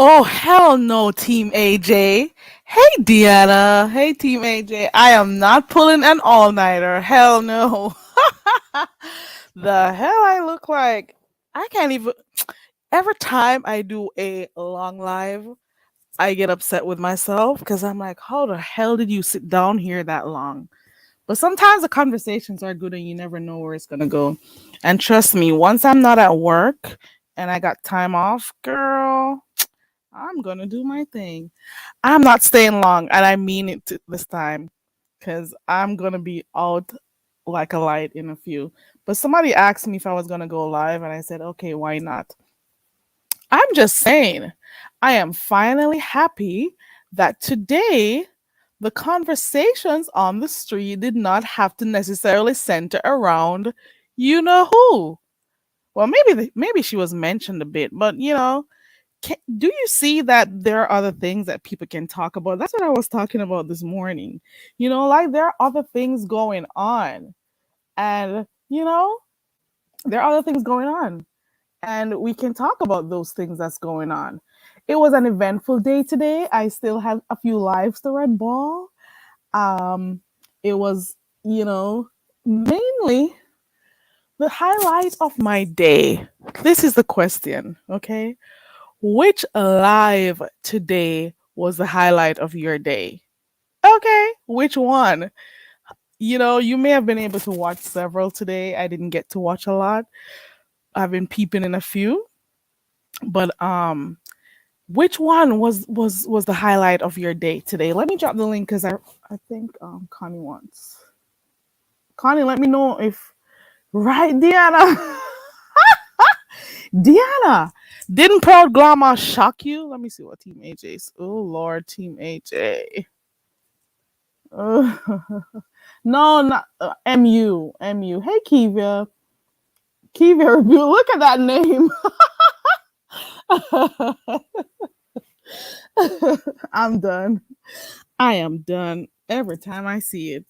Oh, hell no, Team AJ. Hey, Deanna. Hey, Team AJ. I am not pulling an all nighter. Hell no. The hell I look like? I can't even. Every time I do a long live, I get upset with myself because I'm like, how the hell did you sit down here that long? But sometimes the conversations are good and you never know where it's going to go. And trust me, once I'm not at work and I got time off, girl, I'm gonna do my thing. I'm not staying long, and I mean it this time, because I'm gonna be out like a light in a few. But somebody asked me if I was gonna go live, and I said, okay, why not? I'm just saying, I am finally happy that today the conversations on the street did not have to necessarily center around you know who. Well, maybe she was mentioned a bit, but do you see that there are other things that people can talk about? That's what I was talking about this morning. Like there are other things going on, and there are other things going on, and we can talk about those things that's going on. It was an eventful day today. I still have a few lives to red ball. Um, it was, mainly the highlight of my day. This is the question, okay? Which live today was the highlight of your day? Okay, which one? You may have been able to watch several today. I didn't get to watch a lot. I've been peeping in a few, but which one was the highlight of your day today? Let me drop the link because I think Connie wants. Connie, let me know if right, Deanna. Deanna, didn't Proud Glamour shock you? Let me see what Team AJ's. Oh Lord, Team AJ. Uh, no, not MU. Hey, Kivia. Kivia review. Look at that name. I'm done. I am done every time I see it.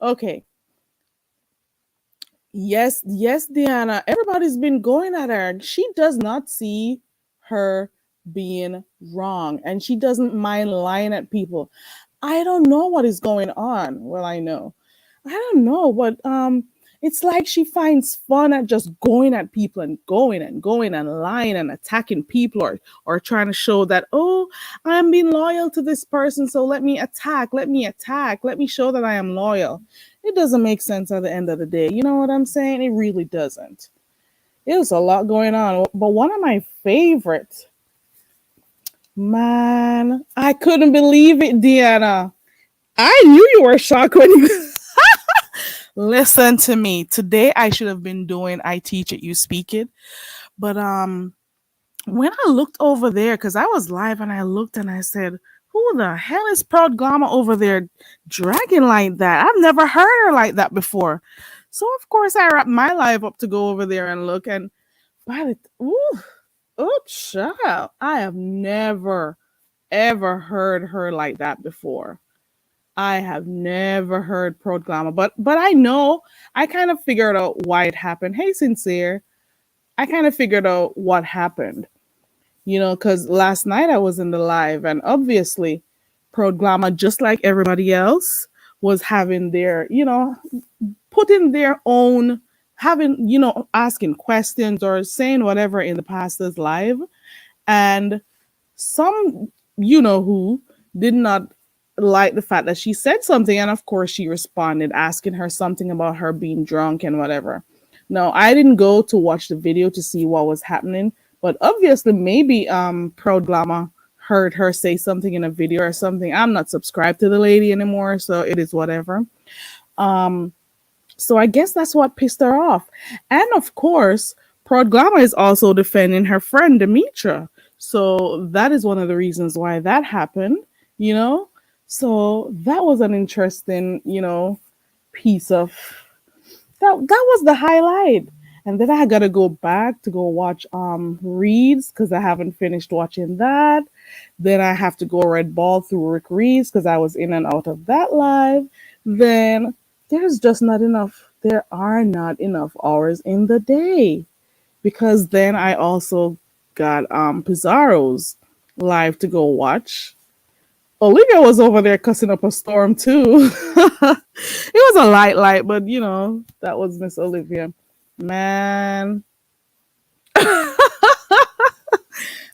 Okay. Yes, Diana. Everybody's been going at her. She does not see her being wrong, and she doesn't mind lying at people. I don't know what is going on. Well, I know. I don't know, but it's like she finds fun at just going at people and going and lying and attacking people, or trying to show that, oh, I'm being loyal to this person, so let me show that I am loyal. It doesn't make sense at the end of the day. You know what I'm saying? It really doesn't. There's a lot going on. But one of my favorites, man, I couldn't believe it, Deanna. I knew you were shocked when you listen to me. Today I should have been doing I teach it, you speak it. But when I looked over there, because I was live and I looked and I said, who the hell is Proud Glamour over there dragging like that? I've never heard her like that before. So of course I wrapped my live up to go over there and look, and by the ooh, oh child, I have never ever heard her like that before. I have never heard Proud Glamour, but I know I kind of figured out why it happened. Hey, Sincere, I kind of figured out what happened. Because last night I was in the live, and obviously, Proud Glamour, just like everybody else, was having their, putting their own, having, asking questions or saying whatever in the pastor's live. And some, who did not like the fact that she said something. And of course, she responded, asking her something about her being drunk and whatever. No, I didn't go to watch the video to see what was happening, but obviously, maybe Proud Glamour heard her say something in a video or something. I'm not subscribed to the lady anymore, so it is whatever. Um, so I guess that's what pissed her off. And of course, Proud Glamour is also defending her friend Demetra. So that is one of the reasons why that happened, you know? So that was an interesting, piece of that was the highlight. And then I gotta go back to go watch Reads because I haven't finished watching that. Then I have to go red ball through Rick Reads because I was in and out of that live. Then there's just not enough. There are not enough hours in the day because then I also got Pizarro's. live to go watch. Olivia was over there cussing up a storm too. It was a light, but that was Miss Olivia. Man,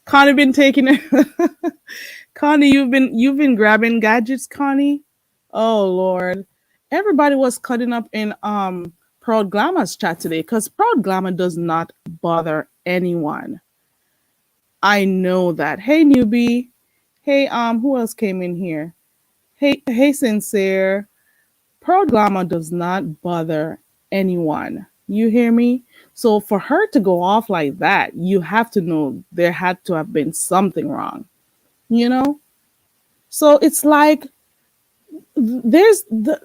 Connie been taking it. Connie, you've been grabbing gadgets, Connie. Oh Lord, everybody was cutting up in Proud Glamour's chat today because Proud Glamour does not bother anyone. I know that. Hey newbie. Hey who else came in here? Hey sincere. Proud Glamour does not bother anyone. You hear me? So for her to go off like that, you have to know there had to have been something wrong. You know? So it's like there's the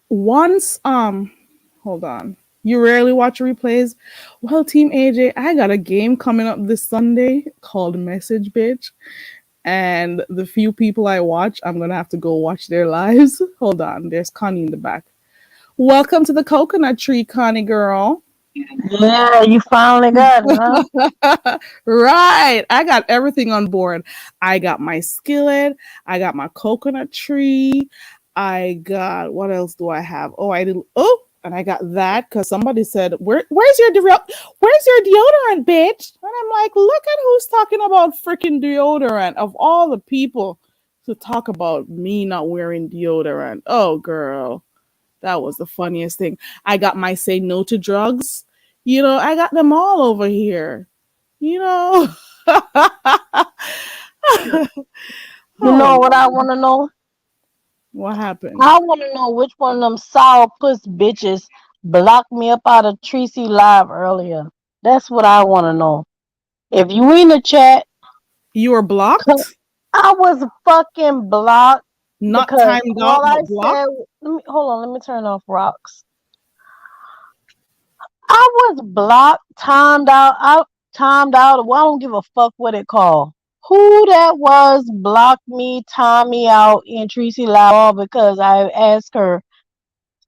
once hold on. You rarely watch replays? Well, Team AJ, I got a game coming up this Sunday called Message Bitch. And the few people I watch, I'm gonna have to go watch their lives. Hold on, there's Connie in the back. Welcome to the coconut tree, Connie girl. Yeah, you finally got it, huh? Right. I got everything on board. I got my skillet. I got my coconut tree. I got what else do I have? Oh, I did. Oh, and I got that because somebody said, where's your deodorant, bitch? And I'm like, look at who's talking about freaking deodorant of all the people to talk about me not wearing deodorant. Oh, girl. That was the funniest thing. I got my say no to drugs. I got them all over here. You know. You Oh, know what I want to know? what happened? I want to know which one of them sour puss bitches blocked me up out of Tracy Live earlier. That's what I want to know. If you in the chat, You were blocked? I was fucking blocked Not because timed out, all I but blocked? said, hold on, let me turn off rocks. I was blocked, timed out. Well, I don't give a fuck what it called. Who that was blocked me, timed me out in Tracy Live all because I asked her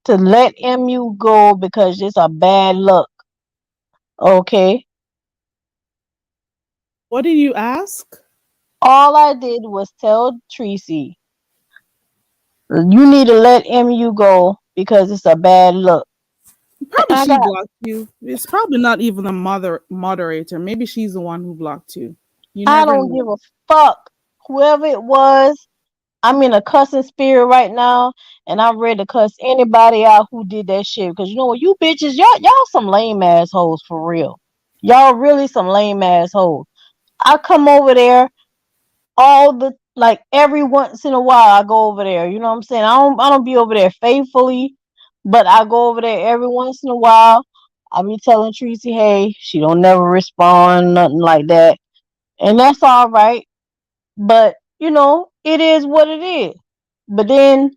to let MU go because it's a bad look. Okay. What did you ask? All I did was tell Tracy, you need to let MU go because it's a bad look. Probably I she got blocked you. It's probably not even the moderator. Maybe she's the one who blocked you. You I never don't know. give a fuck. Whoever it was, I'm in a cussing spirit right now, and I'm ready to cuss anybody out who did that shit. Because you know what, you bitches, y'all some lame assholes for real. Y'all really some lame assholes. I come over there all the like every once in a while. I go over there. You know what I'm saying? I don't be over there faithfully, but I go over there every once in a while. I be telling Tracy, hey, she don't never respond, nothing like that, and that's all right. But it is what it is. But then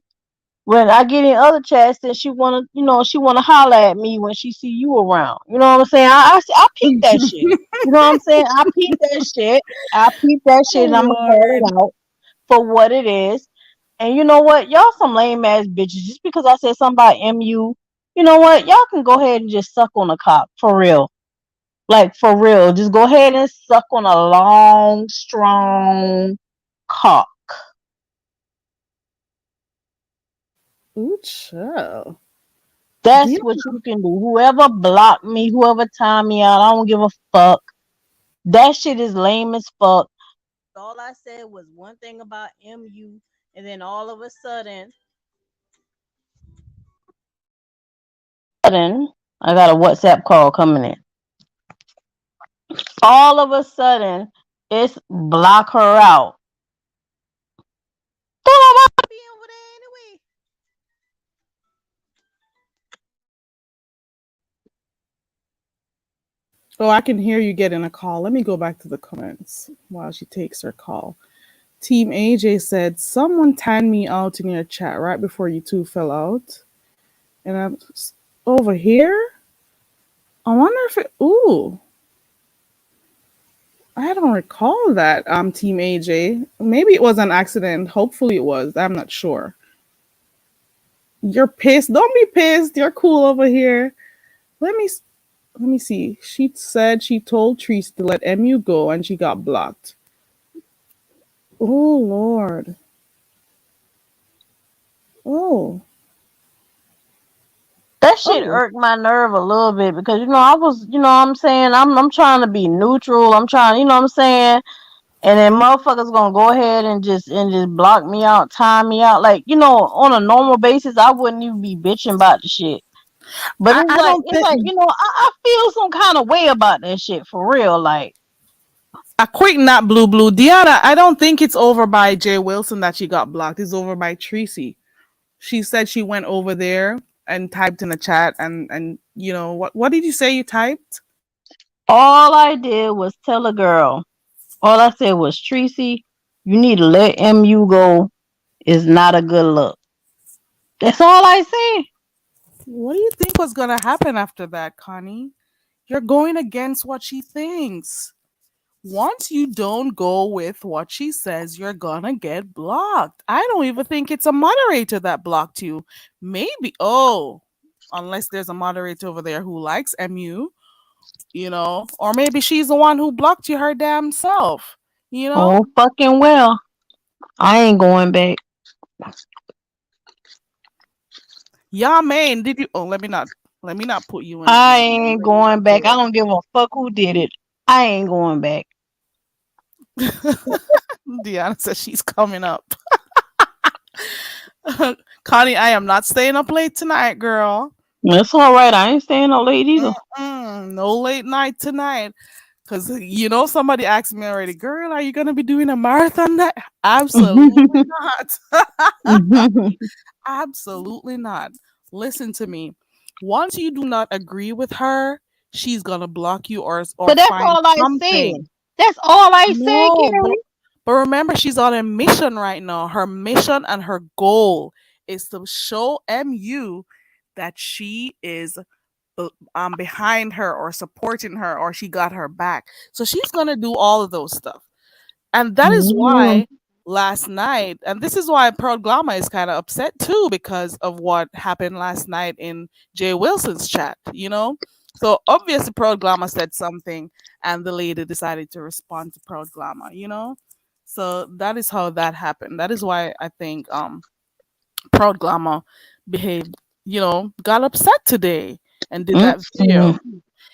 when I get in other chats, then she wanna holler at me when she see you around. You know what I'm saying? I peep that shit. You know what I'm saying? I peep that shit. I peep that shit, Oh and I'm gonna call Lord. it out for what it is. And you know what? Y'all some lame ass bitches. Just because I said something about MU, you know what? Y'all can go ahead and just suck on a cock for real. Like for real. Just go ahead and suck on a long, strong cock. Ooh, chill. Do That's you what you can do. Whoever blocked me, whoever timed me out, I don't give a fuck. That shit is lame as fuck. All I said was one thing about MU, and then all of a sudden, I got a WhatsApp call coming in. All of a sudden, it's block her out. Don't nobody be over there anyway. Oh, I can hear you getting a call. Let me go back to the comments while she takes her call. Team AJ said, someone timed me out in your chat right before you two fell out. And I'm over here. I wonder if it. Ooh, I don't recall that. Team AJ. Maybe it was an accident. Hopefully it was. I'm not sure. You're pissed. Don't be pissed. You're cool over here. Let me let me see. She said she told Treese to let MU go and she got blocked. Oh Lord. Oh. That shit Oh. irked my nerve a little bit because I was, what I'm saying, I'm trying to be neutral. I'm trying, what I'm saying, and then motherfuckers gonna go ahead and just block me out, time me out. Like, on a normal basis, I wouldn't even be bitching about the shit. But I don't it's think like, I feel some kind of way about that shit for real. Like, a quick not blue. Deanna, I don't think it's over by Jay Wilson that she got blocked. It's over by Tracy. She said she went over there and typed in the chat and what did you say you typed? all I did was tell a girl. All I said was, Tracy, you need to let MU go. It's not a good look. That's all I said. What do you think was gonna happen after that, Connie? You're going against what she thinks. Once you don't go with what she says, you're gonna get blocked. I don't even think it's a moderator that blocked you. Maybe, unless there's a moderator over there who likes MU, or maybe she's the one who blocked you her damn self, you know? Oh, fucking well. I ain't going back. Yeah, man. Did you? Oh, let me not put you in I in ain't ring going like back. I don't give a fuck who did it. I ain't going back. this. Deanna says she's coming up. Connie, I am not staying up late tonight, girl. That's all right. I ain't staying up late either. No late night tonight. Because, somebody asked me already, girl, are you going to be doing a marathon night? Absolutely not. Absolutely not. Listen to me. Once you do not agree with her, she's going to block you or But that's find all I said. something. That's all I said, No, but, Carrie. but remember, she's on a mission right now. Her mission and her goal is to show MU that she is behind her or supporting her or she got her back. So she's gonna do all of those stuff. And that is Mhm. why last night, and this is why Pearl Glama is kind of upset too, because of what happened last night in Jay Wilson's chat. So obviously Pearl Glama said something and the lady decided to respond to Pearl Glama. So that is how that happened. That is why I think Pearl Glama behaved, got upset today and did that Mm-mm. video.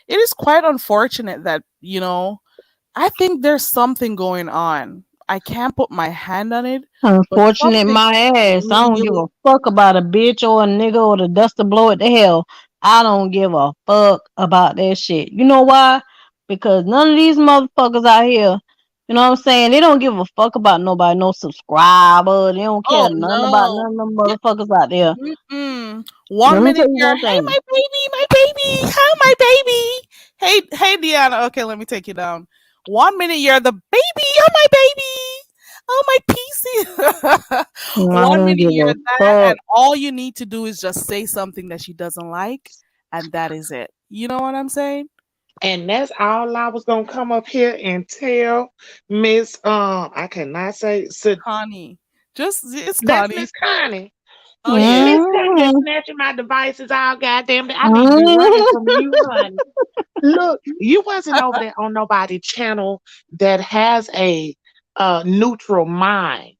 It is quite unfortunate that, I think there's something going on. I can't put my hand on it, but Unfortunate something my ass. I don't give really a fuck about a bitch or a nigga or the duster blow it to hell. I don't give a fuck about that shit. You know why? Because none of these motherfuckers out here, you know what I'm saying? They don't give a fuck about nobody, no subscriber. They don't care oh nothing about no. none of them Yeah. motherfuckers out there. Mm-mm. Let One me tell minute you you're, one hey thing. my baby, how my baby. Hey Deanna. Okay, let me take you down. One minute you're the baby, oh my baby. Oh my PC. I One don't minute give you're a that, and fuck. all you need to do is just say something that she doesn't like, and that is it. You know what I'm saying? And that's all I was gonna come up here and tell Miss I cannot say Connie. Just it's that's Connie. Miss Connie. Oh Yeah, yeah. Miss Connie been Mm-hmm. snatching my devices all goddamn day. I need to be running Mm-hmm. from you, honey. Look, you wasn't over there on nobody channel that has a neutral mind.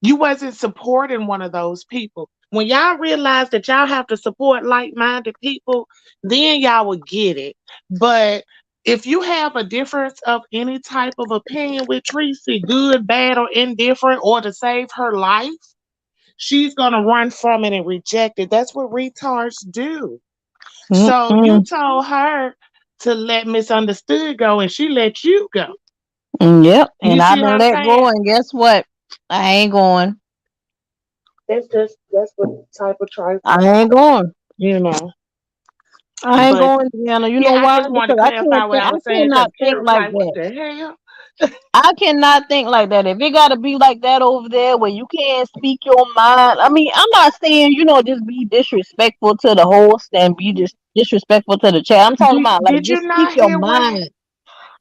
You wasn't supporting one of those people. When y'all realize that y'all have to support like-minded people, then y'all will get it. But if you have a difference of any type of opinion with Tracy, good, bad, or indifferent, or to save her life, she's gonna run from it and reject it. That's what retards do. So you told her to let misunderstood go, and she let you go. Yep. You And I've see what been I'm let go, saying? and guess what? I ain't going. That's what type of I trifling, ain't going. you know. I ain't But going, Deanna. You know yeah, I why? just wanted Because to clarify what I I was saying cannot because think Carol was like like, "What that. the hell?" I cannot think like that. If it gotta be like that over there where you can't speak your mind, I mean, I'm not saying, just be disrespectful to the host and be just disrespectful to the chat. I'm talking about like Did you just speak not your hear what? mind.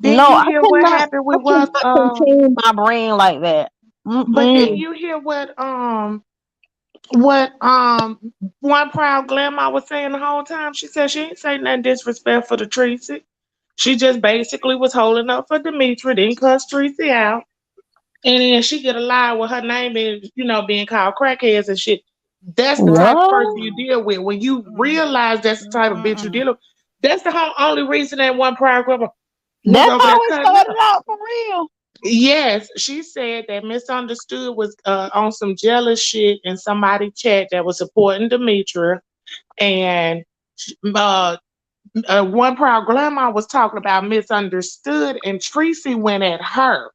Didn't No, you hear what happened I with what? cannot contain my brain like that. But didn't Mm-mm. you hear what one proud grandma was saying the whole time? She said she ain't say nothing disrespectful to Tracy. She just basically was holding up for Demetra, didn't cuss Tracy out. And then she get a lie with her name is, being called crackheads and shit. That's the type of person What? you deal with. When you Mm, realize that's the type of bitch you mm-mm. deal with, that's the only reason that one prior grandma was That's over there how it cutting started up. out for real. Yes, she said that Misunderstood was on some jealous shit in somebody chat that was supporting Demetra. And uh, one proud grandma was talking about Misunderstood, and Tracy went at her.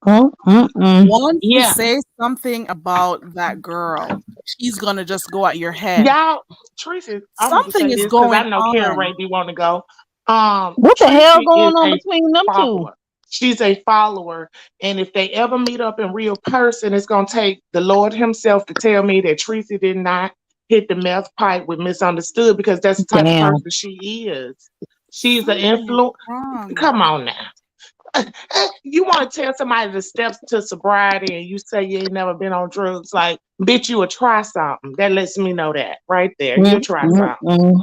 Mm-mm-mm. Once you Yeah, say something about that girl, she's gonna just go at your head. y'all, Tracy, I'm gonna Something say is this because I going know Kara on. Ray be want to go. What the hell Tracy is going on a between them two? follower. She's a follower, and if they ever meet up in real person, it's gonna take the Lord Himself to tell me that Tracy did not hit the meth pipe with Misunderstood, because that's the type of Damn. person she is. She's an Something is influence. wrong. Come on now. You want to tell somebody the steps to sobriety and you say you ain't never been on drugs, like, bitch, you will try something. That lets me know that right there. You'll try something. Mm-mm-mm.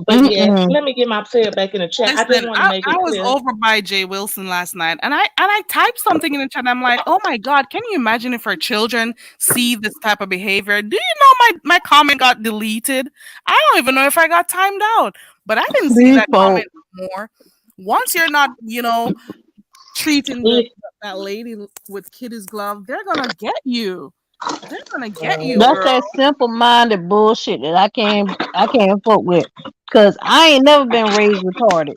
But yes, Mm-mm-mm. let me get my player back in the chat. I just Listen, want to make I it was clear. over by Jay Wilson last night, and I typed something in the chat. I'm like, oh my god, can you imagine if our children see this type of behavior? Do you know my comment got deleted? I don't even know if I got timed out, but I didn't see These that comment folks. more. Once you're not, treating If that lady with kitty's glove, they're gonna get you. They're gonna get you, That's girl. uh, that simple minded bullshit that I can't fuck with. Cause I ain't never been raised retarded.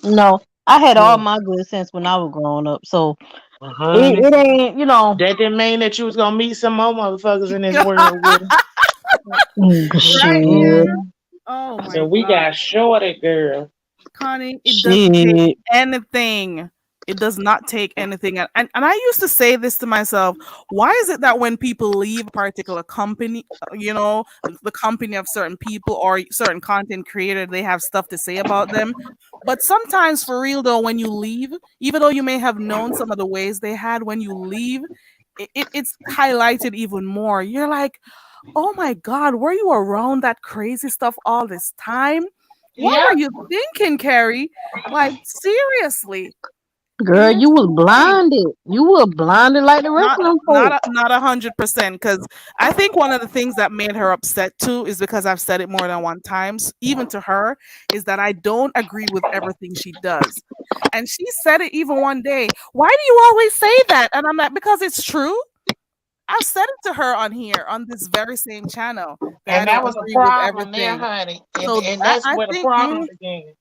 No. I had all my good sense when I was growing up. So honey, it ain't, that didn't mean that you was gonna meet some more motherfuckers in this world with her. Right, shit. Deanna? Mhm. Oh my So we god. got shorted, girl. Connie, it doesn't take Shit. anything. It does not take anything. And I used to say this to myself, why is it that when people leave a particular company, the company of certain people or certain content creator, they have stuff to say about them? But sometimes, for real though, when you leave, even though you may have known some of the ways they had, when you leave, it's highlighted even more. You're like, oh my God, were you around that crazy stuff all this time? What Yep. were you thinking, Carrie? Like, seriously, Girl, you're you was right. blinded. You were blinded like the rest Not of them not folks. not 100%, because I think one of the things that made her upset too is because I've said it more than one times, even to her, is that I don't agree with everything she does. And she said it even one day. Why do you always say that? And I'm like, because it's true. I've said it to her on here on this very same channel that I And that don't was a agree with problem there, everything. honey. And So and that, that's I where the think, problem began.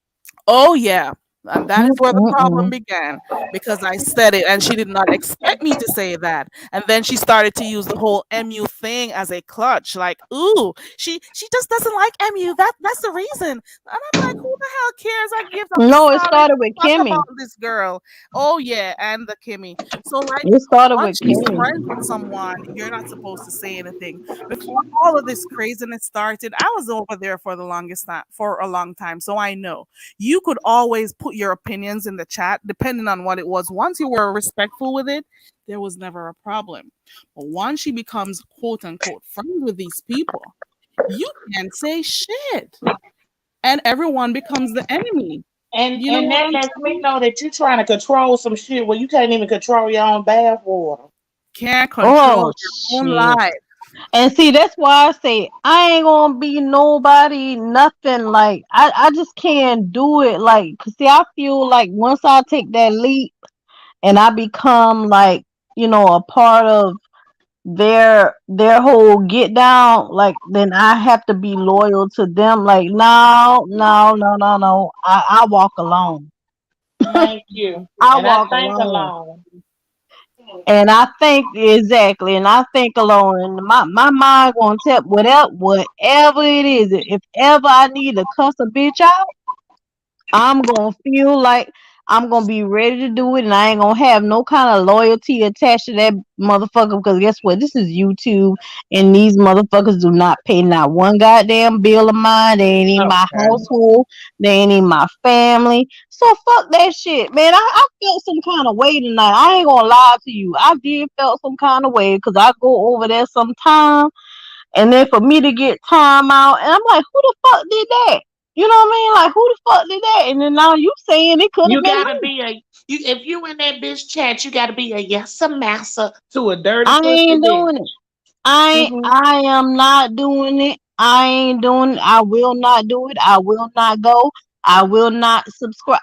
oh yeah, and that is where the problem Mm-mm-mm. began, because I said it and she did not expect me to say that. And then she started to use the whole MU thing as a clutch, like, ooh, she just doesn't like MU. That's the reason. And I'm like, who the hell cares? I give a No, it solid started with fuck Kimmy. about this girl. Oh yeah, and the Kimmy. So like, It started with once she's Kimmy. friends with someone, you're not supposed to say anything. Before all of this craziness started, I was over there for the longest time, for a long time, so I know you could always put your opinions in the chat depending on what it was. Once you were respectful with it, there was never a problem. But once she becomes quote unquote friends with these people, you can't say shit. And everyone becomes the enemy. And You know and what that I'm lets me saying? know that you're trying to control some shit where you can't even control your own bath water. Can't control Oh your own shit. life. And see, that's why I say I ain't gonna be nobody, nothing. Like I just can't do it. Like, 'cause see, I feel like once I take that leap and I become like, a part of their whole get down, like then I have to be loyal to them. Like, no, no, no, no, no. I walk alone. Thank you. I And I walk think alone. alone. And I think exactly, and I think alone, and my mind gonna tell whatever it is. If ever I need to cuss a bitch out, I'm gonna feel like I'm gonna be ready to do it, and I ain't gonna have no kind of loyalty attached to that motherfucker. Because guess what? This is YouTube, and these motherfuckers do not pay not one goddamn bill of mine. They ain't in my Okay. household. They ain't in my family. So fuck that shit, man. I felt some kind of way tonight. I ain't gonna lie to you. I did felt some kind of way because I go over there sometime, and then for me to get time out, and I'm like, who the fuck did that? You know what I mean? Like, who the fuck did that? And then now you saying it could have You been gotta me. be if you in that bitch chat, you gotta be a yes massa to a dirty I pussy ain't bitch. doing it. I am not doing it. I ain't doing it. I will not do it. I will not go. I will not subscribe.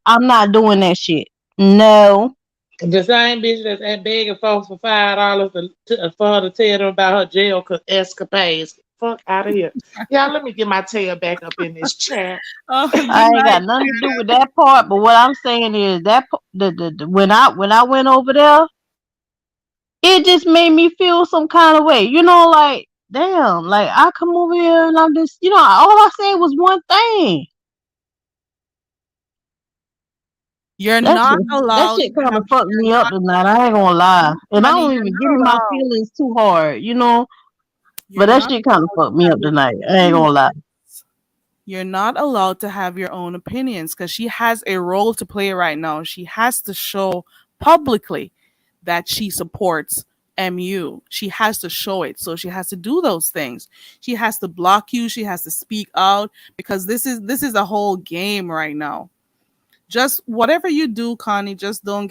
I'm not doing that shit. No. The same bitch that's at begging folks for $5 for her to tell them about her jail escapades. Fuck out of here. Y'all, let me get my tail back up in this chat. Oh, good I ain't night. got nothing to do with that part. But what I'm saying is that when I went over there, it just made me feel some kind of way. Like, damn, like I come over here and I'm just, all I said was one thing. You're That not shit, that allowed shit to kind have. of fucked You're me up not, tonight. I ain't gonna lie, and I honey. don't even You're get not in my allowed. feelings too hard. But You're that not shit kind of allowed to fucked me have up your tonight. I ain't opinion. gonna lie. You're not allowed to have your own opinions because she has a role to play right now. She has to show publicly that she supports MU. She has to show it. So she has to do those things. She has to block you. She has to speak out because this is a whole game right now. Just whatever you do, Connie, just do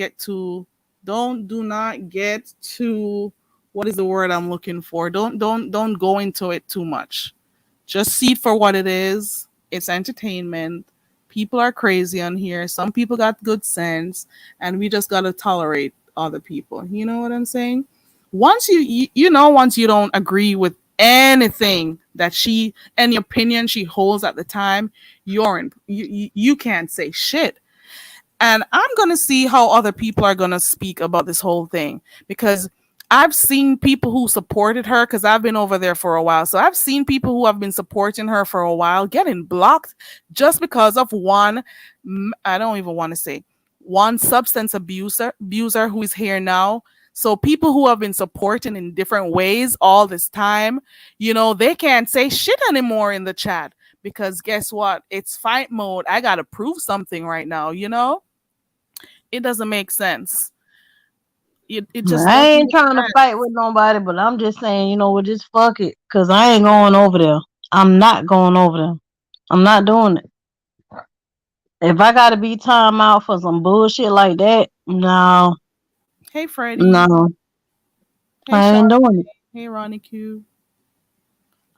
not get too, what is the word I'm looking for? Don't go into it too much. Just see it for what it is. It's entertainment. People are crazy on here. Some people got good sense, and we just gotta tolerate other people. You know what I'm saying? Once once you don't agree with anything that any opinion she holds at the time, you can't say shit. And I'm going to see how other people are going to speak about this whole thing because I've seen people who supported her because I've been over there for a while. So I've seen people who have been supporting her for a while getting blocked just because of I don't even want to say, one substance abuser who is here now. So people who have been supporting in different ways all this time, they can't say shit anymore in the chat because guess what? It's fight mode. I got to prove something right now. It doesn't make sense. It just I doesn't ain't make trying to sense. fight with nobody, but I'm just saying, just fuck it, cause I ain't going over there. I'm not going over there. I'm not doing it. If I gotta be time out for some bullshit like that, no, Hey Freddie. no, Hey I Sean. ain't doing it. Hey Ronnie Q.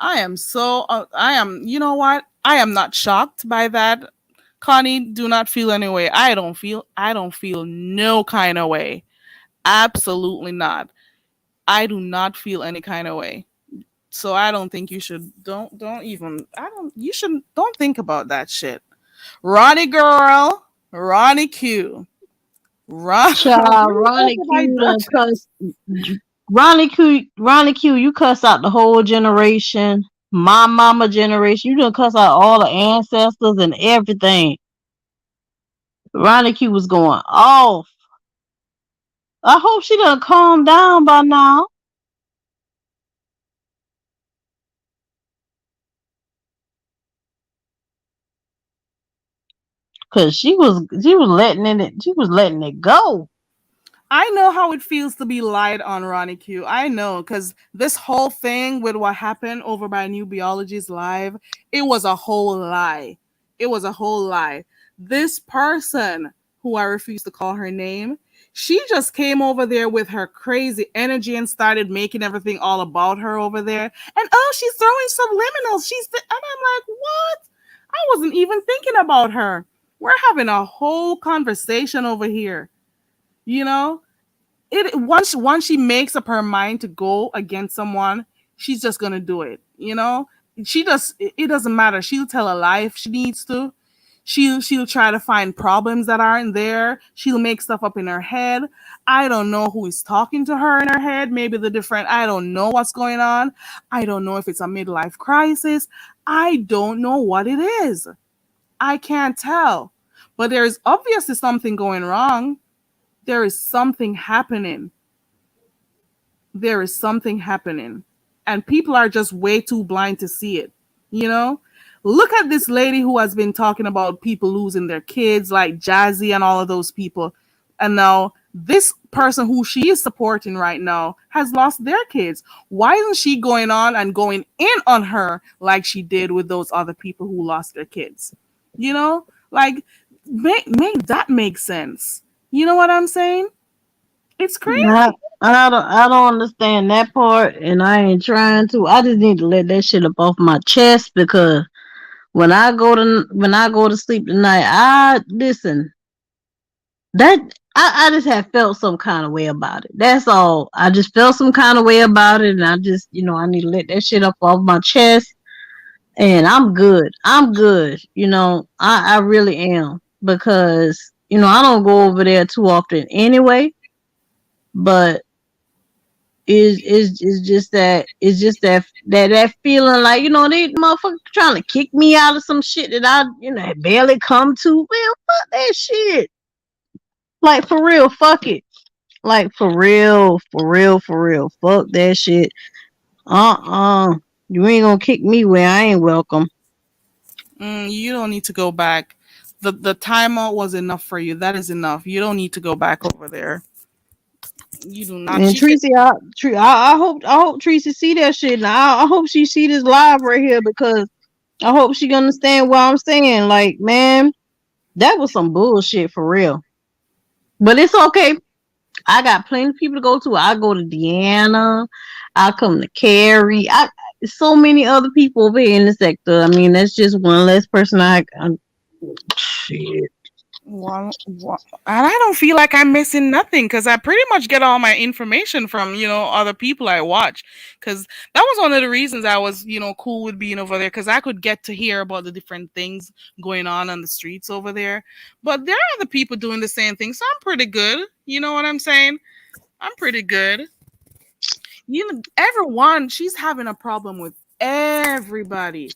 I am, you know what? I am not shocked by that. Connie, do not feel any way. I don't feel no kind of way. Absolutely not. I do not feel any kind of way. So I don't think you should don't even I don't you shouldn't don't think about that shit. Ronnie girl, Ronnie Q. Child, What Ronnie have I Q done? done cuss. Ronnie Q, you cuss out the whole generation, my mama generation. You done cuss out all the ancestors and everything. Ronnie Q was going off. I hope she done calmed down by now, cause she was letting it go. I know how it feels to be lied on, Ronnie Q. I know, because this whole thing with what happened over by New Biology's live, it was a whole lie. It was a whole lie. This person, who I refuse to call her name, she just came over there with her crazy energy and started making everything all about her over there. And oh, she's throwing subliminals. And I'm like, what? I wasn't even thinking about her. We're having a whole conversation over here. You know, it once she makes up her mind to go against someone, she's just gonna do it. It doesn't matter. She'll tell a lie if she needs to. She'll try to find problems that aren't there. She'll make stuff up in her head. I don't know who is talking to her in her head. Maybe the different. I don't know what's going on. I don't know if it's a midlife crisis. I don't know what it is. I can't tell. But there is obviously something going wrong. There is something happening. There is something happening. And people are just way too blind to see it. You know? Look at this lady who has been talking about people losing their kids, like Jazzy and all of those people. And now this person who she is supporting right now has lost their kids. Why isn't she going on and going in on her like she did with those other people who lost their kids? You know, like make that make sense. You know what I'm saying? It's I, crazy. I don't understand that part, and I ain't trying to. I just need to let that shit up off my chest because when I go to sleep tonight, I listen. That I just have felt some kind of way about it. That's all. I just felt some kind of way about it, and I just I need to let that shit up off my chest. And I'm good. I'm good. I really am because I don't go over there too often anyway. But it's just that feeling like they motherfucker trying to kick me out of some shit that I barely come to. Man, fuck that shit. Like for real, fuck it. Like for real, for real, for real. Fuck that shit. You ain't gonna kick me where I ain't welcome. You don't need to go back. The timeout was enough for you. That is enough. You don't need to go back over there. You do not. And She could. I hope Tracy see that shit. And I hope she see this live right here because I hope she understand what I'm saying. Like, man, that was some bullshit for real. But it's okay. I got plenty of people to go to. I go to Deanna. I come to Carrie. So many other people over here in the sector. I mean, that's just one less person. Shit. And I don't feel like I'm missing nothing because I pretty much get all my information from other people I watch. Because that was one of the reasons I was cool with being over there because I could get to hear about the different things going on the streets over there. But there are other people doing the same thing, so I'm pretty good. You know what I'm saying? I'm pretty good. Everyone, she's having a problem with everybody.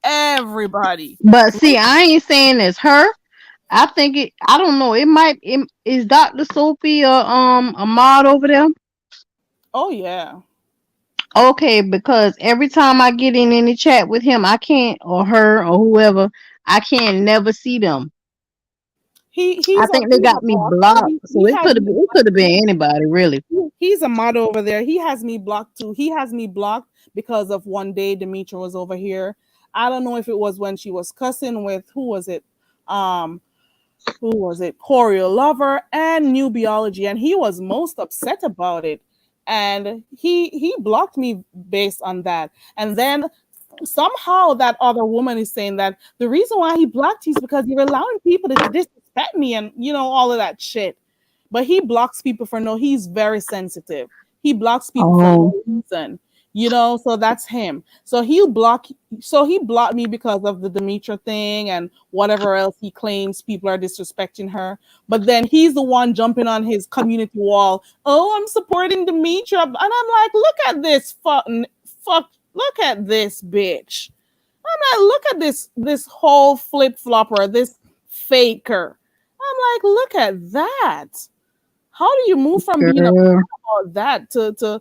Everybody. But see, I ain't saying it's her. I think it. I don't know. Is Dr. Sophie Ahmad over there? Oh yeah. Okay, because every time I get in any chat with him, I can't, or her, or whoever, I can't never see them. I think they he's a got me boss. blocked, He so it has could have me been it could have been anybody really. he's a model over there. He has me blocked too. He has me blocked because of one day Demetra was over here. I don't know if it was when she was cussing with Um who was it? Choreo Lover and New Biology, and he was most upset about it. And he blocked me based on that. And then somehow that other woman is saying that the reason why he blocked you is because you're allowing people to disrespect me and all of that shit. But he blocks people for no. He's very sensitive. He blocks people for Oh, no reason. So that's him. So he blocked me because of the Demetra thing and whatever else he claims people are disrespecting her. But then he's the one jumping on his community wall. Oh, I'm supporting Demetra, and I'm like, look at this fuck. Look at this bitch. I'm like, look at this whole flip flopper, this faker. I'm like, look at that. How do you move from being upset girl. about that to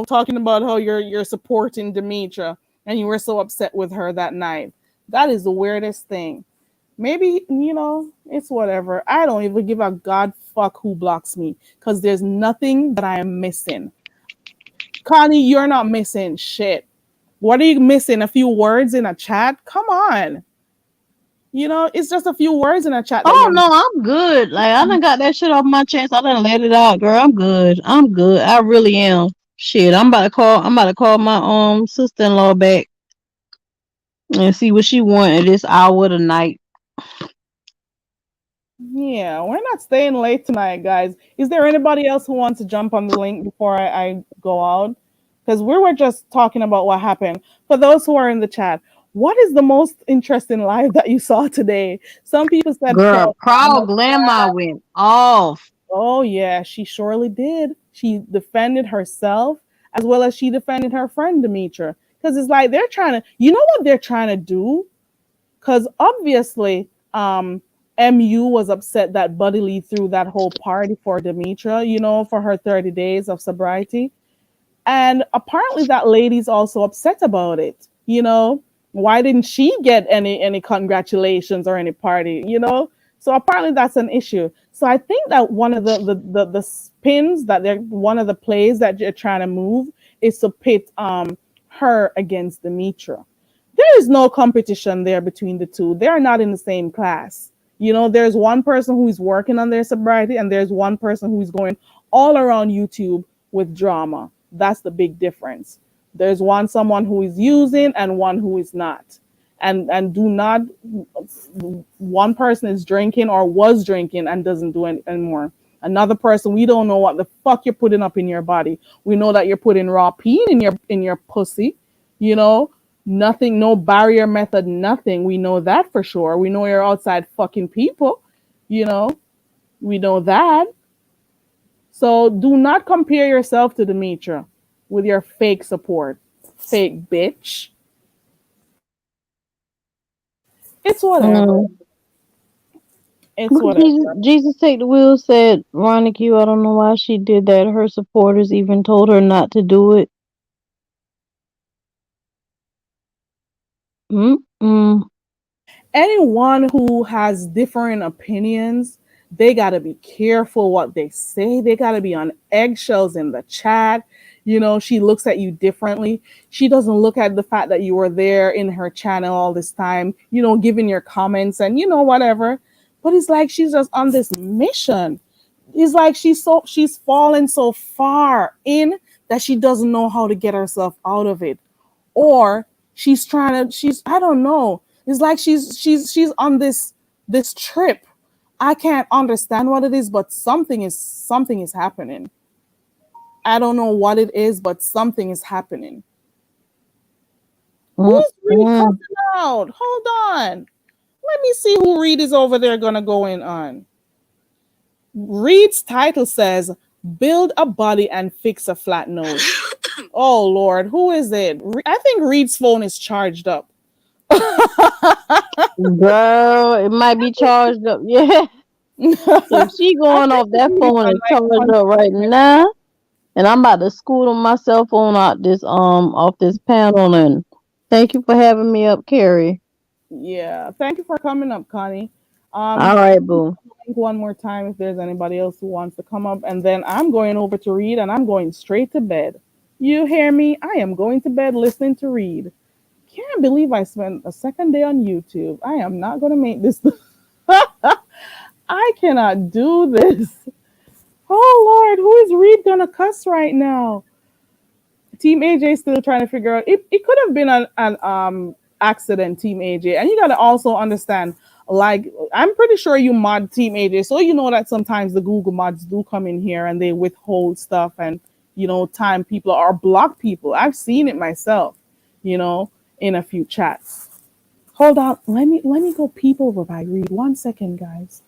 talking about how you're supporting Demetra and you were so upset with her that night? That is the weirdest thing. Maybe it's whatever. I don't even give a god fuck who blocks me because there's nothing that I am missing. Connie, you're not missing shit. What are you missing? A few words in a chat? Come on. It's just a few words in a chat that Oh you're no, I'm good. Like I done got that shit off my chest. I done let it out, girl. I'm good. I'm good. I really am. Shit, I'm about to call my sister in law back and see what she want at this hour of the night. Yeah, we're not staying late tonight, guys. Is there anybody else who wants to jump on the link before I go out? Because we were just talking about what happened. For those who are in the chat, what is the most interesting live that you saw today? Some people said Girl, pro. proud grandma went off. Oh yeah, she surely did. She defended herself as well as she defended her friend Demetra. Because it's like they're trying to, what they're trying to do? Because obviously, MU was upset that Buddy Lee threw that whole party for Demetra, for her 30 days of sobriety. And apparently that lady's also upset about it. Why didn't she get any congratulations or any party? So apparently that's an issue. So I think that one of the spins that they're one of the plays that you're trying to move is to pit her against Demetra. There is no competition there between the two. They are not in the same class. You know, there's one person who's working on their sobriety, and there's one person who's going all around YouTube with drama. That's the big difference. There's someone who is using and one who is not. And do not, one person is drinking or was drinking and doesn't do it anymore. Another person, we don't know what the fuck you're putting up in your body. We know that you're putting raw peen in your pussy, you know. Nothing, no barrier method, nothing. We know that for sure. We know you're outside fucking people, you know. We know that. So do not compare yourself to Demetra with your fake support. Fake bitch. It's whatever. Mm. It's But whatever. Jesus take the wheel said, Ronick, you, I don't know why she did that. Her supporters even told her not to do it. Mm-mm. Anyone who has different opinions, they got to be careful what they say. They got to be on eggshells in the chat. You know, she looks at you differently. She doesn't look at the fact that you were there in her channel all this time, you know, giving your comments and, you know, whatever. But it's like she's just on this mission. It's like she's fallen so far in that she doesn't know how to get herself out of it, or she's I don't know. It's like she's on this trip. I can't understand what it is, but something is happening. I don't know what it is, but something is happening. Who's Reed Mm-mm. cussing out? Hold on. Let me see who Reed is over there gonna go in on. Reed's title says build a body and fix a flat nose. Oh Lord, who is it? I think Reed's phone is charged up. Girl, it might be charged up. Yeah. If she I going think off, it's that really phone on is like charged up right 1%. now. And I'm about to scoot on my cell phone out this off this panel, and thank you for having me up, Carrie. Yeah. Thank you for coming up, Connie. All Can right, you boo. think one more time if there's anybody else who wants to come up, and then I'm going over to Read, and I'm going straight to bed. You hear me? I am going to bed listening to Read. Can't believe I spent a second day on YouTube. I am not gonna make this. I cannot do this. Oh Lord, who is Reed gonna cuss right now? Team AJ still trying to figure out. It could have been an accident, Team AJ, and you gotta also understand. Like, I'm pretty sure you mod Team AJ, so you know that sometimes the Google mods do come in here and they withhold stuff and, you know, time people or block people. I've seen it myself, you know, in a few chats. Hold on, let me go peep over by Reed. 1 second, guys.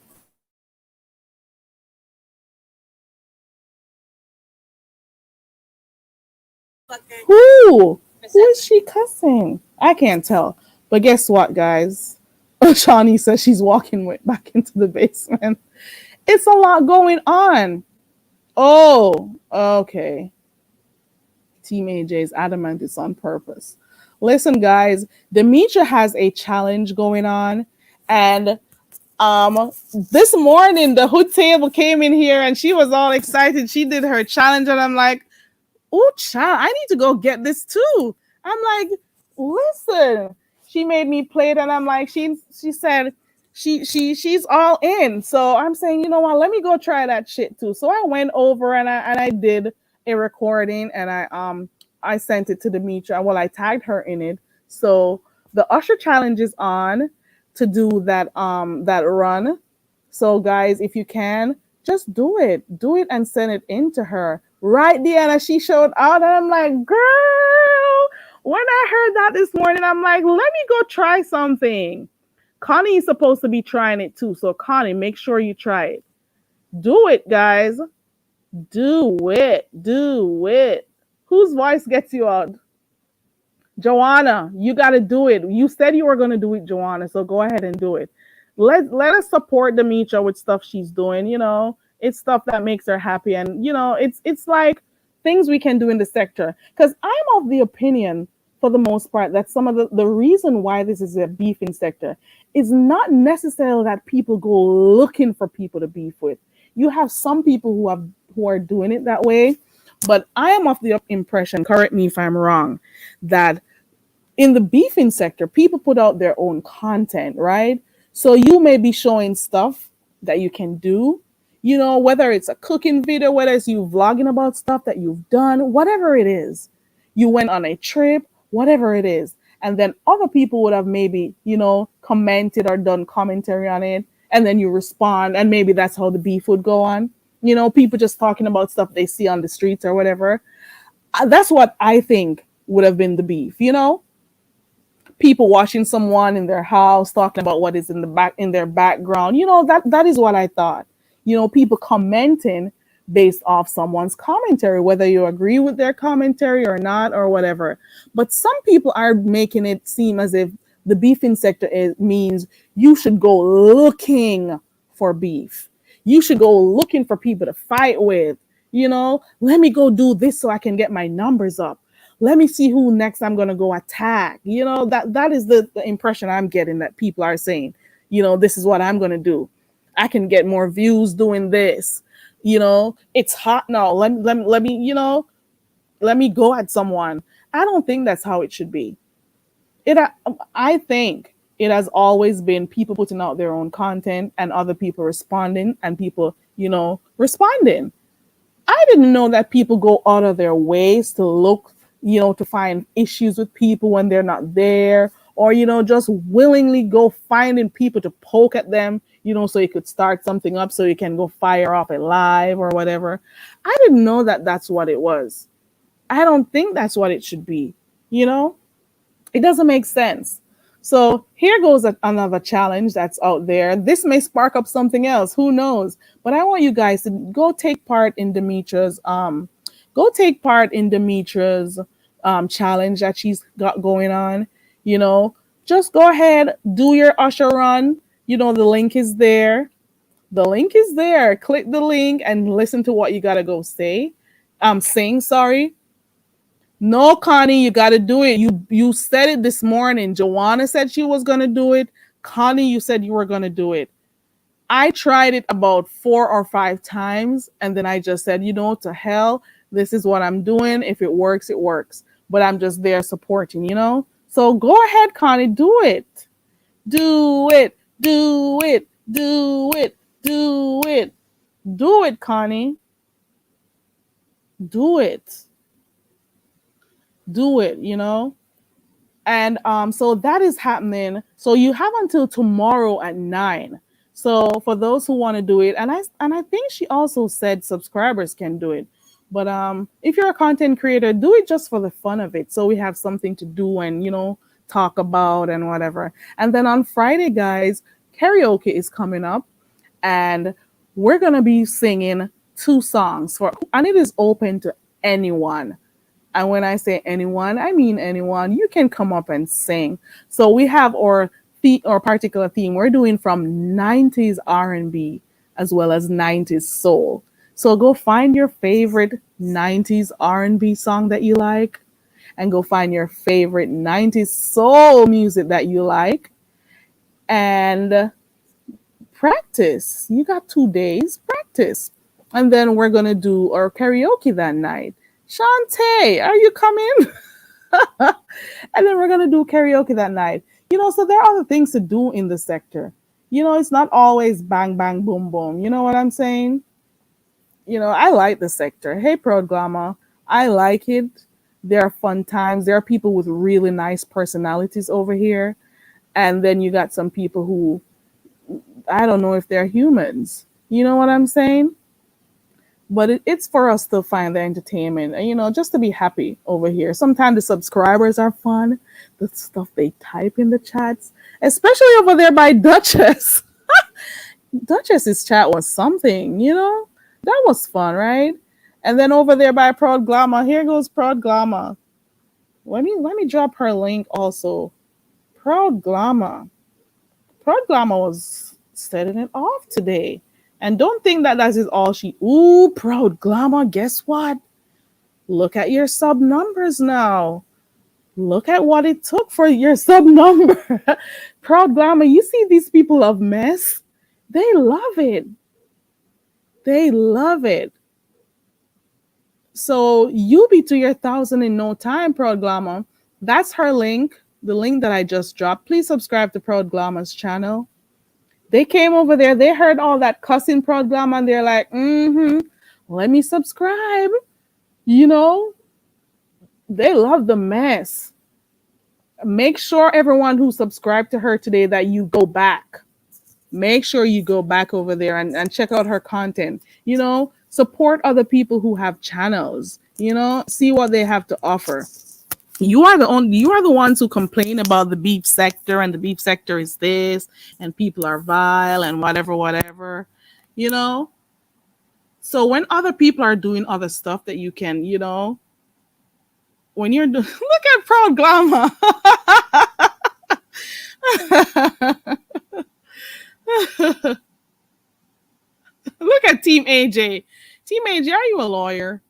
Who? Who is she cussing? I can't tell. But guess what, guys? Shawnee says she's walking back into the basement. It's a lot going on. Oh, okay. Team AJ is adamant it's on purpose. Listen, guys, Demetra has a challenge going on, and this morning the hood table came in here and she was all excited. She did her challenge, and I'm like, oh child, I need to go get this too. I'm like, listen, she made me play it, and I'm like, she said she's all in. So I'm saying, you know what, let me go try that shit too. So I went over and I did a recording, and I sent it to Demetra. Well, I tagged her in it. So the Usher challenge is on to do that run. So guys, if you can, just do it. Do it and send it in to her. Right, Deanna, she showed out, and I'm like, girl, when I heard that this morning, I'm like, let me go try something. Connie is supposed to be trying it too. So Connie, make sure you try it. Do it, guys. Do it. Do it. Whose voice gets you out? Joanna, you got to do it. You said you were going to do it, Joanna. So go ahead and do it. Let us support Demetra with stuff she's doing. You know, it's stuff that makes her happy, and you know, it's like things we can do in the sector. Because I'm of the opinion, for the most part, that some of the reason why this is a beefing sector it's not necessarily that people go looking for people to beef with. You have some people who are doing it that way, but I am of the impression, correct me if I'm wrong, that in the beefing sector, people put out their own content, right? So you may be showing stuff that you can do, whether it's a cooking video, whether it's you vlogging about stuff that you've done, whatever it is. You went on a trip, whatever it is. And then other people would have maybe, commented or done commentary on it. And then you respond. And maybe that's how the beef would go on. People just talking about stuff they see on the streets or whatever. That's what I think would have been the beef. People watching someone in their house talking about what is in their background. That is what I thought. People commenting based off someone's commentary, whether you agree with their commentary or not or whatever. But some people are making it seem as if the beefing sector means you should go looking for beef. You should go looking for people to fight with. Let me go do this so I can get my numbers up. Let me see who next I'm going to go attack. That is the impression I'm getting, that people are saying, this is what I'm going to do. I can get more views doing this. It's hot now. Let me go at someone. I don't think that's how it should be. I think it has always been people putting out their own content and other people responding and people, responding. I didn't know that people go out of their ways to look, to find issues with people when they're not there, or, just willingly go finding people to poke at them, so you could start something up so you can go fire off a live or whatever. I didn't know that that's what it was. I don't think that's what it should be. It doesn't make sense. So here goes another challenge that's out there. This may spark up something else. Who knows? But I want you guys to go take part in Demetra's challenge that she's got going on. Just go ahead, do your usher run. The link is there. The link is there. Click the link and listen to what you gotta go say. Sing, sorry. No, Connie, you got to do it. You said it this morning. Joanna said she was going to do it. Connie, you said you were going to do it. I tried it about 4 or 5 times, and then I just said, to hell, this is what I'm doing. If it works, it works. But I'm just there supporting. So go ahead, Connie, do it. Do it. Do it. Do it. Do it. Do it, Connie. Do it. Do it, and so that is happening. So you have until tomorrow at 9. So for those who want to do it, and I think she also said subscribers can do it, but if you're a content creator, do it just for the fun of it, so we have something to do and talk about and whatever. And then on Friday, guys, karaoke is coming up, and we're gonna be singing 2 songs and it is open to anyone. And when I say anyone, I mean anyone. You can come up and sing. So we have our particular theme. We're doing from 90s R&B as well as 90s soul. So go find your favorite 90s R&B song that you like, and go find your favorite 90s soul music that you like, and practice. You got 2 days, practice. And then we're going to do our karaoke that night. Shantae, are you coming? And then we're going to do karaoke that night. So there are other things to do in the sector. It's not always bang, bang, boom, boom. You know what I'm saying? I like the sector. Hey, Proud Glamour, I like it. There are fun times. There are people with really nice personalities over here. And then you got some people who, I don't know if they're humans. You know what I'm saying? But it's for us to find the entertainment and, just to be happy over here. Sometimes the subscribers are fun. The stuff they type in the chats, especially over there by Duchess. Duchess's chat was something, that was fun, right? And then over there by Proud Glamour, here goes Proud Glamour. Let me drop her link also. Proud Glamour was setting it off today. And don't think that is all she... Ooh, Proud Glamour, guess what? Look at your sub numbers now. Look at what it took for your sub number. Proud Glamour, you see these people of mess? They love it. They love it. So you'll be to your thousand in no time, Proud Glamour. That's her link, the link that I just dropped. Please subscribe to Proud Glamour's channel. They came over there, they heard all that cussing Proud Glamour, and they're like, let me subscribe. You know, they love the mess. Make sure everyone who subscribed to her today that you go back. Make sure you go back over there and check out her content. You know, support other people who have channels. You know, see what they have to offer. You are the ones who complain about the beef sector, and the beef sector is this, and people are vile and whatever. You know, so when other people are doing other stuff that you can, when you're doing, look at Proud Glamour. Look at Team AJ. Team AJ, are you a lawyer?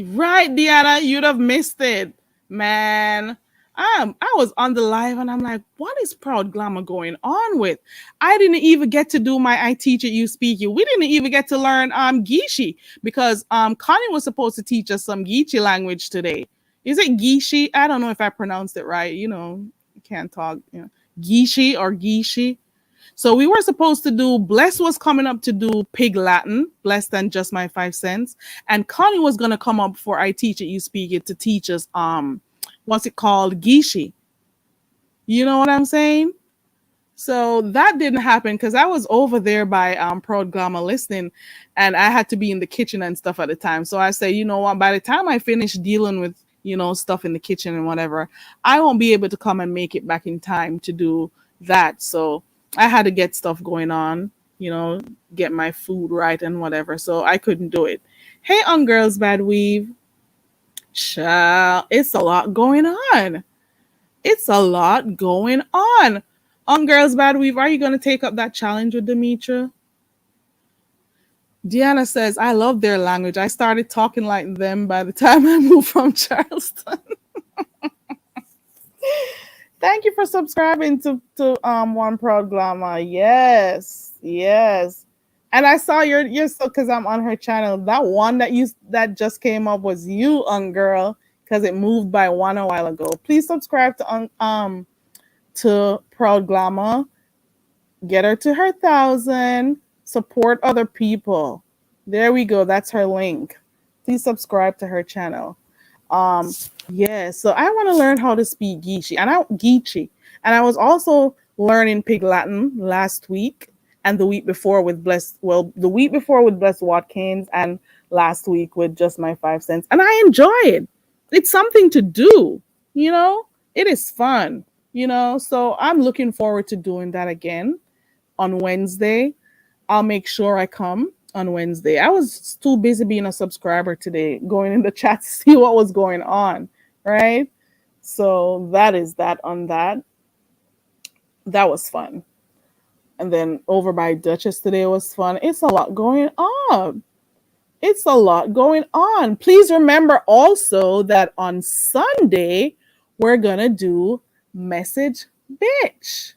Right, Diana, you'd have missed it, man. I was on the live and I'm like, what is Proud Glamour going on with? I didn't even get to do my I teach it, you speak it. We didn't even get to learn Gishi, because Connie was supposed to teach us some Gichi language today. Is it Gishi? I don't know if I pronounced it right. Can't talk. Gishi or Gishi. So we were supposed to do, Bless was coming up to do Pig Latin, Bless than Just My 5 Cents. And Connie was gonna come up for I Teach It, You Speak It to teach us what's it called? Gishi. You know what I'm saying? So that didn't happen because I was over there by Proud Glamour listening, and I had to be in the kitchen and stuff at the time. So I say, you know what, by the time I finish dealing with, stuff in the kitchen and whatever, I won't be able to come and make it back in time to do that. So I had to get stuff going on, get my food right and whatever. So I couldn't do it. Hey, on Girls Bad Weave. Child, it's a lot going on. It's a lot going on. On Girls Bad Weave, are you going to take up that challenge with Demetra? Deanna says, I love their language. I started talking like them by the time I moved from Charleston. Thank you for subscribing to One Proud Glamour. Yes. And I saw you're so, because I'm on her channel. That one that just came up was you, girl, because it moved by one a while ago. Please subscribe to Proud Glamour. Get her to her 1,000. Support other people. There we go. That's her link. Please subscribe to her channel. Yeah, so I want to learn how to speak Geechee, and I was also learning Pig Latin last week and the week before with the week before with Bless Watkins, and last week with Just My 5 Cents, and I enjoy it. It's something to do, it is fun, so I'm looking forward to doing that again on Wednesday. I'll make sure I come on Wednesday. I was too busy being a subscriber today, going in the chat to see what was going on, right? So that is that on that. That was fun. And then over by Duchess today was fun. It's a lot going on. It's a lot going on. Please remember also that on Sunday, we're going to do Message Bitch.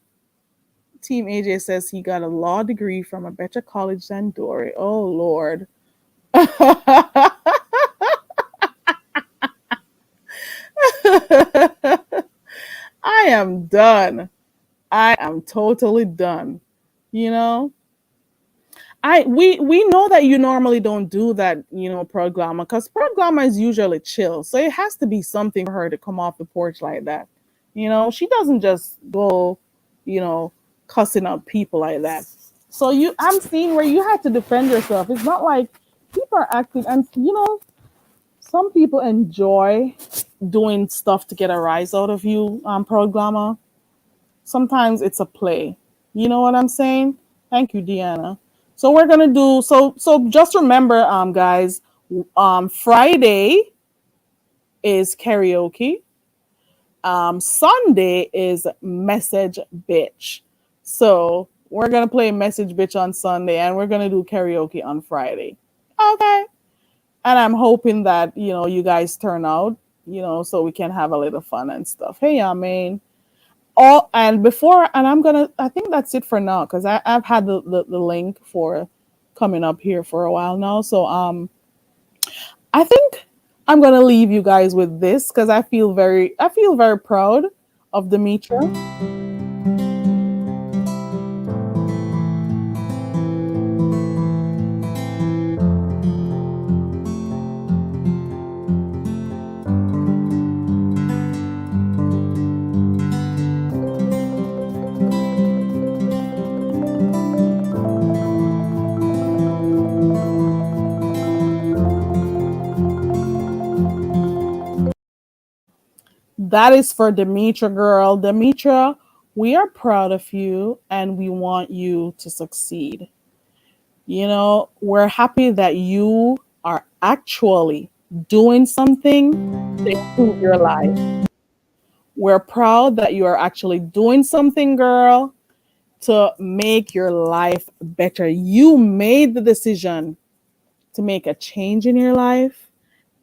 Team AJ says he got a law degree from a better college than Dory. Oh, Lord. I am done. I am totally done. We know that you normally don't do that, Proud Glamour, because Proud Glamour is usually chill. So it has to be something for her to come off the porch like that. She doesn't just go, cussing out people like that. So I'm seeing where you had to defend yourself. It's not like people are acting, and some people enjoy doing stuff to get a rise out of you, Proud Glamour. Sometimes it's a play. You know what I'm saying? Thank you, Deanna. So we're gonna do so just remember, guys, Friday is karaoke. Sunday is Message Bitch. So we're gonna play Message Bitch on Sunday, and we're gonna do karaoke on Friday. Okay. And I'm hoping that, you guys turn out, so we can have a little fun and stuff. Hey, I mean, all and before, and I think that's it for now because I've had the link for coming up here for a while now. So, I think I'm gonna leave you guys with this because I feel very proud of Demetra. That is for Demetra, girl. Demetra, we are proud of you and we want you to succeed. We're happy that you are actually doing something to improve your life. We're proud that you are actually doing something, girl, to make your life better. You made the decision to make a change in your life,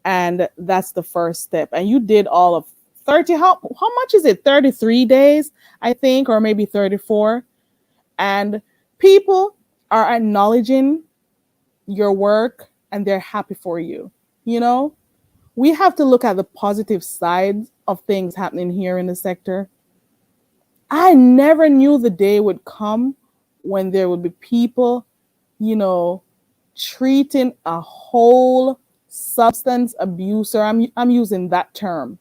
and that's the first step. And you did all of 30, how much is it? 33 days, I think, or maybe 34. And people are acknowledging your work and they're happy for you. You know, we have to look at the positive side of things happening here in the sector. I never knew the day would come when there would be people, you know, treating a whole substance abuser. I'm using that term.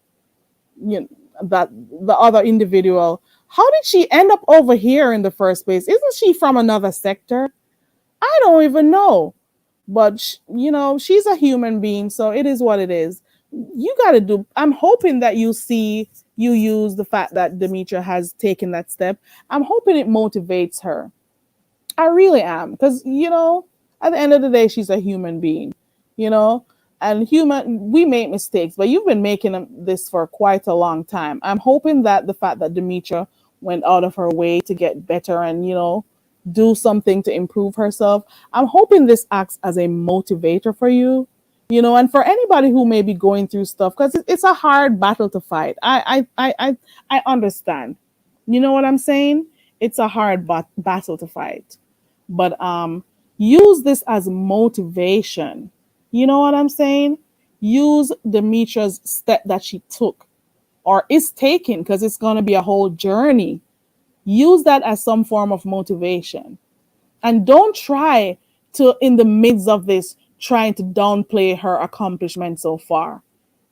You know, that the other individual. How did she end up over here in the first place? Isn't she from another sector? I don't even know. But she's a human being, so it is what it is. You got to do. I'm hoping that you use the fact that Demetra has taken that step. I'm hoping it motivates her. I really am, because at the end of the day, she's a human being, you know, and we make mistakes, but you've been making this for quite a long time. I'm hoping that the fact that Demetra went out of her way to get better and do something to improve herself. I'm hoping this acts as a motivator for you, and for anybody who may be going through stuff, because it's a hard battle to fight. I understand. You know what I'm saying? It's a hard battle to fight, but use this as motivation. You know what I'm saying? Use Demetra's step that she took or is taking, because it's going to be a whole journey. Use that as some form of motivation, and don't try to, in the midst of this, trying to downplay her accomplishment so far.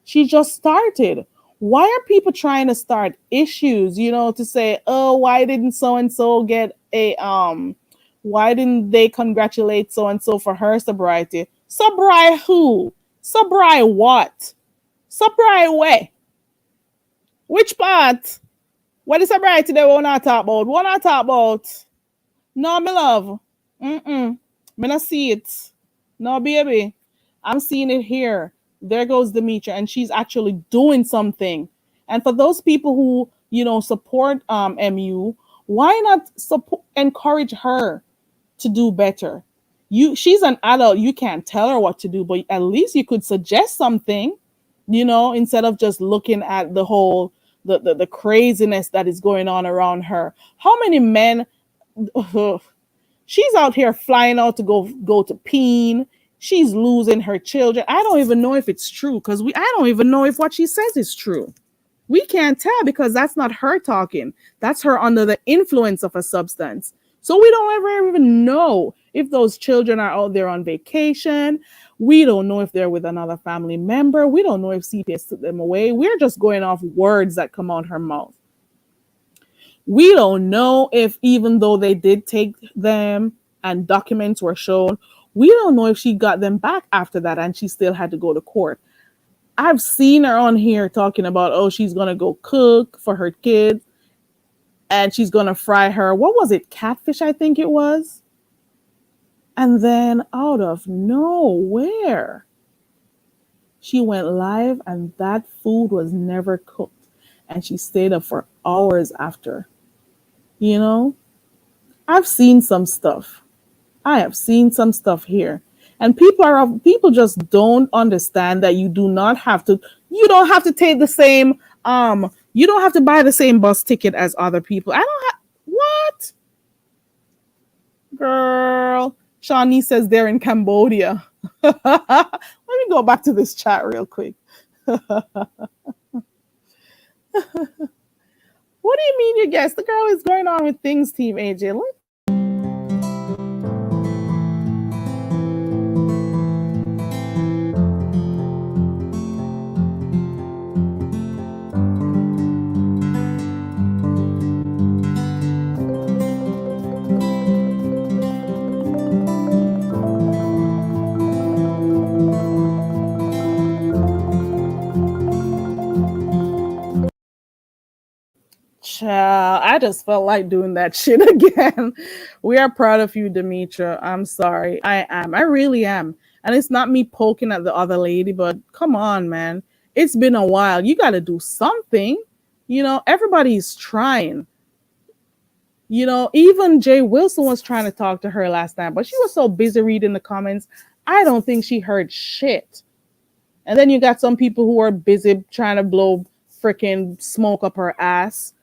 She just started. Why are people trying to start issues, to say, oh, why didn't so and so get a why didn't they congratulate so and so for her sobriety? Sobriety who? Sobriety what? Sobriety where? Which part? What is sobriety they want to talk about? What I talk about? No, me love. Mm-mm. Me not see it. No, baby. I'm seeing it here. There goes Demetra, and she's actually doing something. And for those people who, support MU, why not support encourage her to do better? She's an adult. You can't tell her what to do, but at least you could suggest something, instead of just looking at the whole the craziness that is going on around her. How many men she's out here flying out to go to peen. She's losing her children. I don't even know if it's true, because I don't even know if what she says is true. We can't tell because that's not her talking. That's her under the influence of a substance. So we don't ever even know if those children are out there on vacation. We don't know if they're with another family member. We don't know if CPS took them away. We're just going off words that come out her mouth. We don't know if, even though they did take them and documents were shown, we don't know if she got them back after that and she still had to go to court. I've seen her on here talking about, oh, she's going to go cook for her kids and she's going to fry her, what was it, catfish, I think it was. And then out of nowhere, she went live and that food was never cooked. And she stayed up for hours after. You know, I've seen some stuff. I have seen some stuff here. And people just don't understand that you don't have to take the same you don't have to buy the same bus ticket as other people. I don't have what? Girl. Shawnee says they're in Cambodia. Let me go back to this chat real quick. What do you mean you guess? The girl is going on with things, Team AJ. Child, I just felt like doing that shit again. We are proud of you, Demetra. I'm sorry. I am. I really am. And it's not me poking at the other lady, but come on, man. It's been a while. You got to do something. Everybody's trying. Even Jay Wilson was trying to talk to her last time, but she was so busy reading the comments. I don't think she heard shit. And then you got some people who are busy trying to blow freaking smoke up her ass.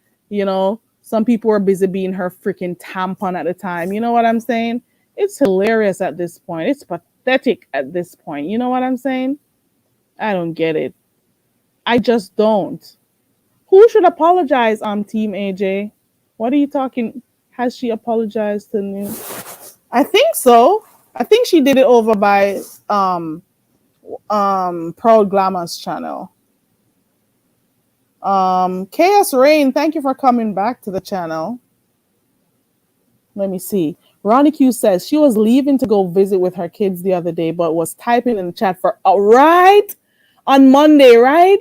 Some people are busy being her freaking tampon at the time. You know what I'm saying? It's hilarious at this point. It's pathetic at this point. You know what I'm saying? I don't get it. I just don't. Who should apologize on Team AJ? What are you talking? Has she apologized to you? I think so. I think she did it over by Proud Glamour's channel. KS Rain, thank you for coming back to the channel. Let me see. Ronnie Q says she was leaving to go visit with her kids the other day, but was typing in the chat for right on Monday, right?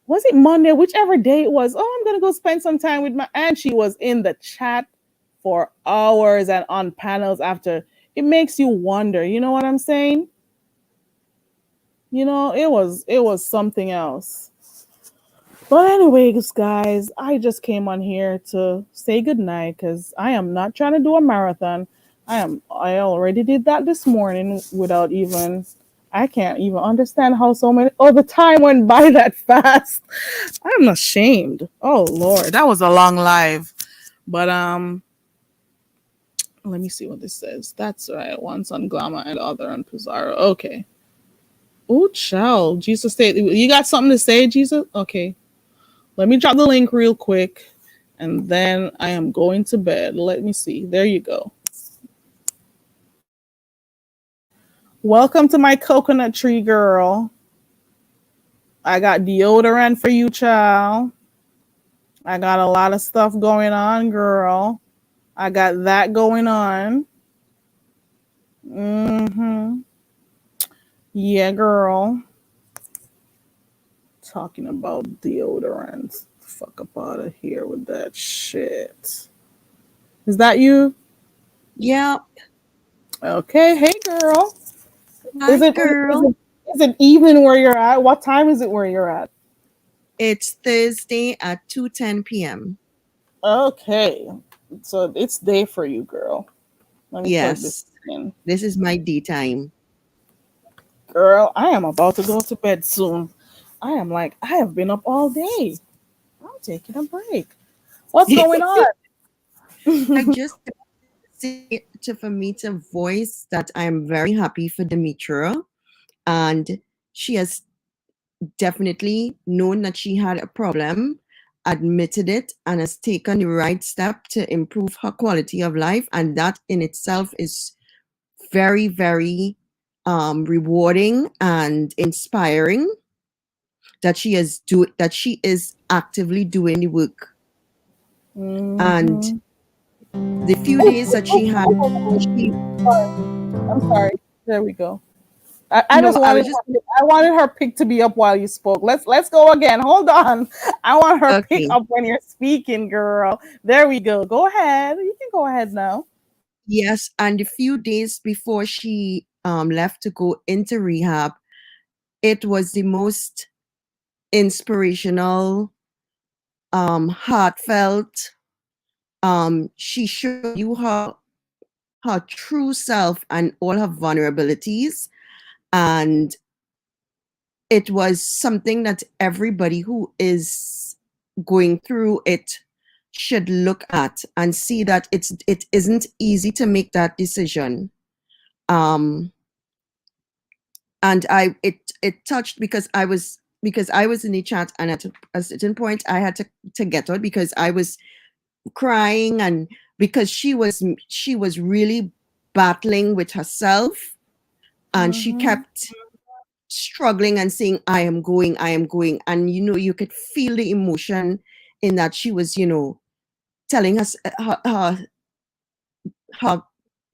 Was it Monday? Whichever day it was. Oh, I'm gonna go spend some time with my aunt. She was in the chat for hours and on panels after. It makes you wonder. You know what I'm saying? It was something else. But anyways, guys, I just came on here to say goodnight because I am not trying to do a marathon. I already did that this morning without even I can't even understand how the time went by that fast. I'm ashamed. Oh Lord, that was a long live. But let me see what this says. That's right. One's on Glamour and the other on Pizarro. Okay. Oh, child. Jesus said, you got something to say, Jesus? Okay. Let me drop the link real quick. And then I am going to bed. Let me see. There you go. Welcome to my coconut tree, girl. I got deodorant for you, child. I got a lot of stuff going on, girl. I got that going on. Yeah, girl. Talking about deodorant. Fuck up out of here with that shit. Is that you? Yeah. Okay. Hey, girl. Hi, girl. Is it evening where you're at? What time is it where you're at? It's Thursday at 2:10 p.m. Okay. So it's day for you, girl. Let me plug this Yes. in. This is my D time. Girl, I am about to go to bed soon. I am like, I have been up all day. I'm taking a break. What's going on? I just say for me to voice that I'm very happy for Demetra, and she has definitely known that she had a problem, admitted it, and has taken the right step to improve her quality of life, and that in itself is very, very rewarding and inspiring. That she is actively doing the work, and the few days that she had before she I'm sorry. There we go. I no just I wanted was just I wanted her pick to be up while you spoke. Let's go again. Hold on. I want her pick okay. up when you're speaking, girl. There we go. Go ahead. You can go ahead now. Yes, and a few days before she left to go into rehab, it was the most inspirational, heartfelt. She showed you her her true self and all her vulnerabilities. And it was something that everybody who is going through it should look at and see that it isn't easy to make that decision. Um, and it touched because I was in the chat, and at a certain point I had to get out because I was crying, and because she was really battling with herself, and she Mm-hmm. kept struggling and saying, I am going. And you could feel the emotion in that she was, telling us her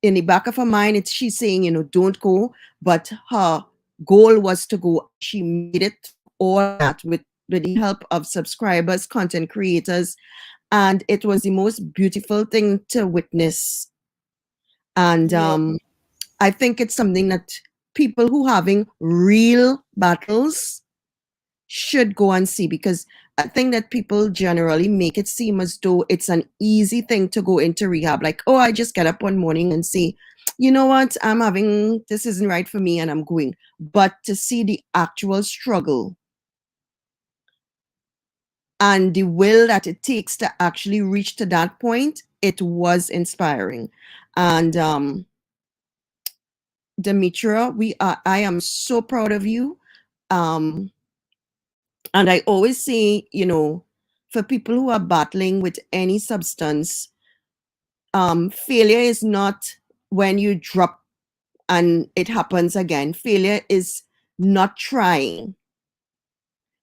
in the back of her mind, it's she's saying, don't go, but her goal was to go, and she made it through all of that with the help of subscribers, content creators, and it was the most beautiful thing to witness. And Yeah. I think it's something that people who having real battles should go and see, because I think that people generally make it seem as though it's an easy thing to go into rehab. Like, oh, I just get up one morning and say, you know what, this isn't right for me and I'm going. But to see the actual struggle and the will that it takes to actually reach to that point, it was inspiring. And Demetra, I am so proud of you. Um, And I always say, for people who are battling with any substance, failure is not when you drop and it happens again. Failure is not trying,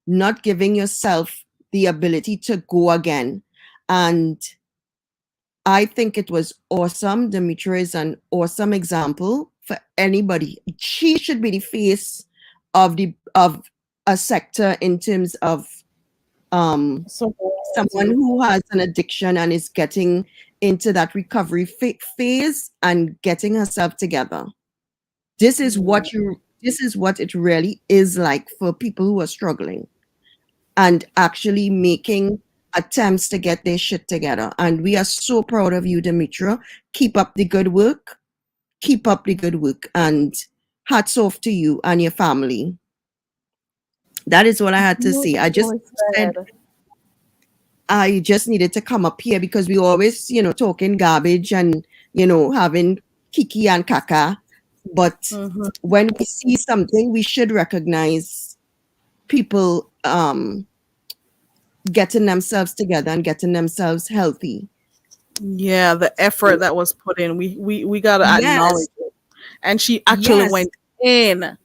not giving yourself the ability to go again. And I think it was awesome. Demetra is an awesome example for anybody. She should be the face of a sector in terms of um someone Sobriety. who has an addiction and is getting into that recovery phase and getting herself together. Yeah. This is what it really is like for people who are struggling and actually making attempts to get their shit together. And we are so proud of you, Demetra. Keep up the good work. Keep up the good work. And hats off to you and your family. That is what I had to say. I just Beautifully said said. I just needed to come up here because we always, talking garbage and, having kiki and kaka. But Mm-hmm. when we see something, we should recognize people getting themselves together and getting themselves healthy. Yeah, the effort So, that was put in, we gotta yes, acknowledge it. And she actually yes. went in,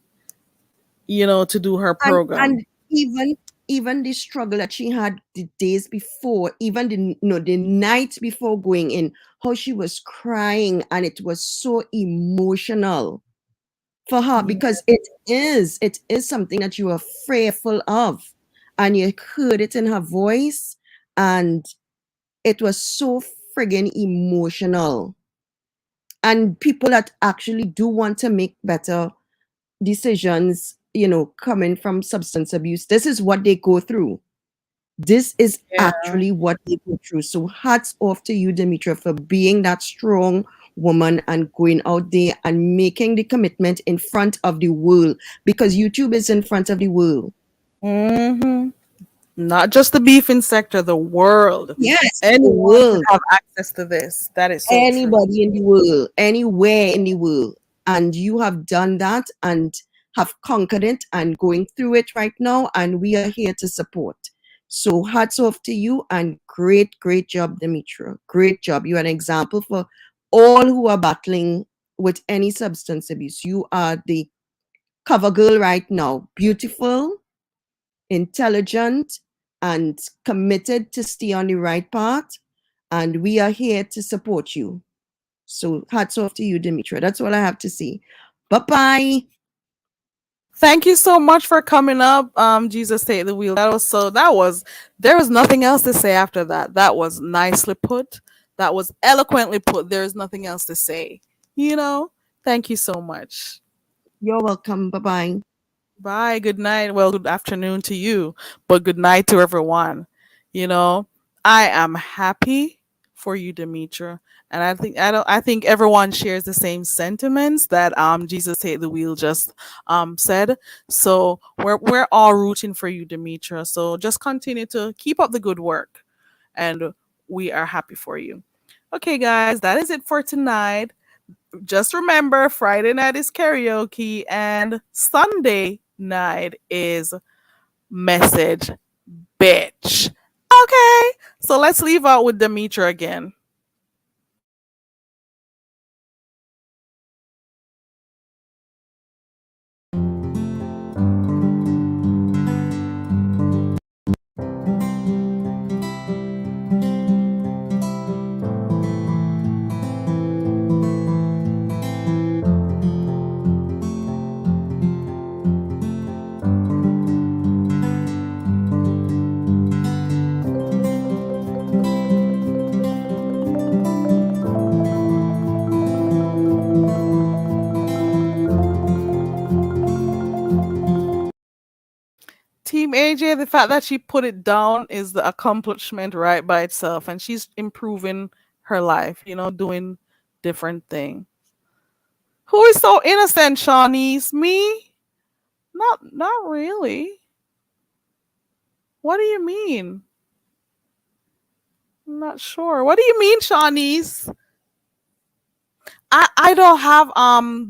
to do her program. And even the struggle that she had the days before, even the night before going in, how she was crying, and it was so emotional for her Yeah. because it is something that you are fearful of, and you heard it in her voice, and it was so friggin' emotional. And people that actually do want to make better decisions, coming from substance abuse, this is what they go through. This is Yeah. actually what they go through. So hats off to you, Demetra, for being that strong woman and going out there and making the commitment in front of the world, because YouTube is in front of the world. Hmm. Not just the beefing sector, the world. Yes, the Anyone can world. have access to this. That is so true. Anybody in the world, anywhere in the world. And you have done that and have conquered it and going through it right now. And we are here to support. So hats off to you and great job, Demetra. Great job. You are an example for all who are battling with any substance abuse. You are the cover girl right now. Beautiful, intelligent, and committed to stay on the right path. And we are here to support you. So hats off to you, Demetra. That's all I have to say. Bye bye. Thank you so much for coming up. Jesus take the wheel. There was nothing else to say after that. That was nicely put. That was eloquently put. There is nothing else to say. You know? Thank you so much. You're welcome. Bye bye. Bye. Good night. Well, good afternoon to you, but good night to everyone. You know, I am happy. for you, Demetra. And I think everyone shares the same sentiments that Jesus take the wheel just said. So we're all rooting for you, Demetra. So just continue to keep up the good work, and we are happy for you. Okay, guys, that is it for tonight. Just remember, Friday night is karaoke and Sunday night is message bitch. Okay, so let's leave out with Demetra again. Team AJ, the fact that she put it down is the accomplishment right by itself, and she's improving her life, doing different things. Who is so innocent, Shawnee's? Me? Not really. What do you mean? I'm not sure. What do you mean, Shawnee's? I don't have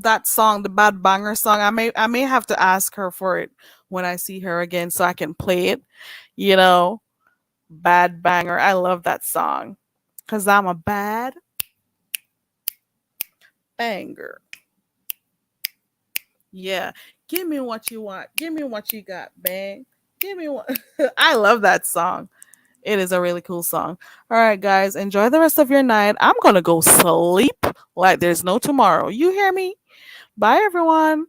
that song, the Bad Banger song. I may have to ask her for it when I see her again so I can play it. You know, Bad Banger. I love that song cuz I'm a bad banger. Yeah. Give me what you want. Give me what you got, bang. Give me what I love that song. It is a really cool song. All right, guys, enjoy the rest of your night. I'm going to go sleep like there's no tomorrow. You hear me? Bye, everyone.